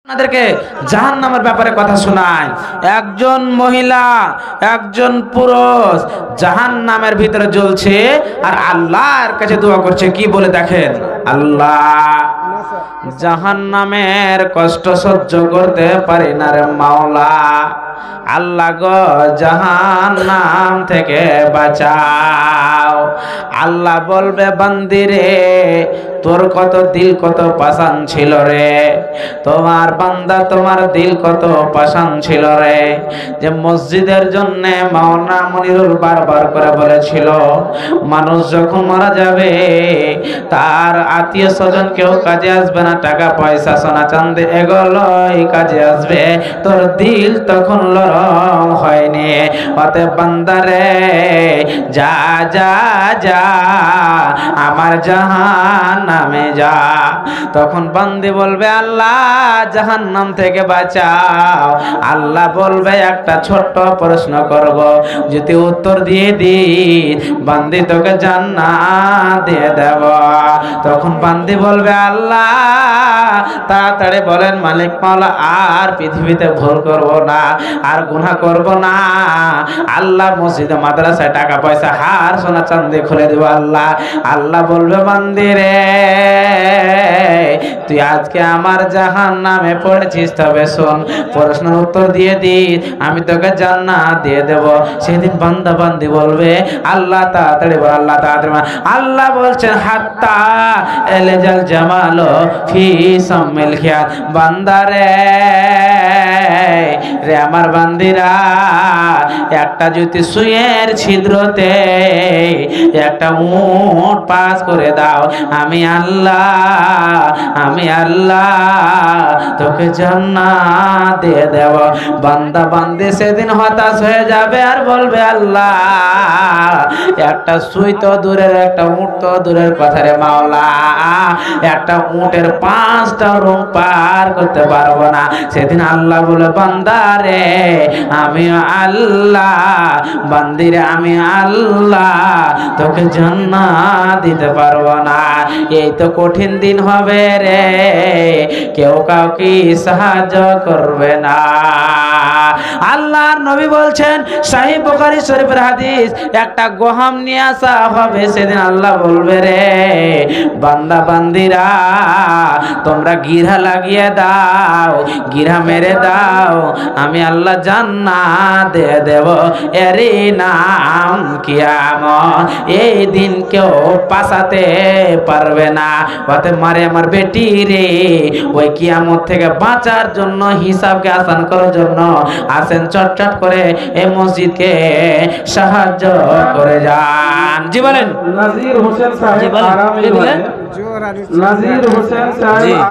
আপনাদেরকে জাহান্নামের ব্যাপারে কথা শোনায়। একজন মহিলা একজন পুরুষ জাহান্নামের ভিতরে জ্বলছে আর আল্লাহর কাছে দোয়া করছে। কি বলে দেখেন, আল্লাহ জাহান্নামের কষ্ট সহ্য করতে পারি না রে মাওলা, আল্লাহ গো জাহান্নাম থেকে বাঁচাও। আল্লাহ বলবে বান্দিরে তোর কত দিল কত পাষাণ ছিল রে, তোমার বান্দা তোমার দিল কত পাষাণ ছিল রে, যে মসজিদের জন্য মাওলানা মনিরুল বারবার করে বলেছিল মানুষ যখন মারা যাবে তার আত্মীয় স্বজন কেউ কাজে আসবে না, টাকা পয়সা সোনা চাঁদি এগুলোই কাজে আসবে, তোর দিল তখন নরম হয়নি। অতএব বান্দারে যা যা যা আমার জাহান্নামে যা। তখন বান্দি বলবে আল্লাহ জাহান্নাম থেকে বাঁচাও। আল্লাহ বলবে একটা ছোট্ট প্রশ্ন করব, যদি উত্তর দিয়ে দি বান্দি তোকে জান্নাত দিয়ে দেব। তখন বান্দি বলবে আল্লাহ তাড়াতাড়ি বলেন মালিক মাওলা আর পৃথিবীতে ভুল করব না, আর গুনাহ করব না। আল্লাহ মসজিদে মাদ্রাসায় টাকা পয়সা হার সোনা চাঁদি খুলে দেব। আল্লাহ আল্লাহ বলবে বান্দি রে তুই আজকে আমার জাহান্নামে পড়েছিস, তবে শোন প্রশ্নের উত্তর দিয়ে দি আমি তোকে জান্নাত দিয়ে দেব। সেদিন বান্দা বান্দি বলবে আল্লাহ তাড়াতাড়ি বল, আল্লাহ তাড়াতাড়ি। আল্লাহ বলছেন হাত্তা এলেজাল জামালো ফি সামিল খিয়াল। বান্দারে রে আমার বান্দিরা একটা যদি সুইয়ের ছিদ্রতে একটা উট পাস করে দাও, আমি আল্লাহ তোকে জান্নাত দিয়ে দেব। বান্দা বান্দি সেদিন হতাশ হয়ে যাবে আর বলবে আল্লাহ একটা সুই তো দূরের, একটা উট তো দূরের কথা রে মাওলা, একটা উটের 5টা রুম পার করতে পারবো না। সেদিন আল্লাহ বলে বান্দারে আমি আল্লাহ, বান্দিরে আমি আল্লাহ তোকে জান্নাত দিতে পারবো না। এই তো কঠিন দিন হবে রে, কেউ কাউকে সাহায্য করবে না। আল্লাহর নবী বলছেন সহিহ বুখারী শরীফের হাদিস, একটা গহম নিয়ে আসা হবে, সেদিন আল্লাহ বলবে রে বান্দা বান্দিরা তোমরা গিরা লাগিয়ে দাও, গিরা মেরে দাও, আমি আল্লাহ জান্নাত দিয়ে দেব। এরই নাম কিয়ামত। এই দিন কেউ পাসাতে পারবে না। ওতে মারে আমার বেটি রে ওই কিয়ামত থেকে বাঁচার জন্য, হিসাবকে আসান করার জন্য আসেন চটচট করে এই মসজিদকে সাহায্য করে যান। জি বলেন। নাজির হোসেন সাহেব আরামী বলেন। নাজির হোসেন সাহেব।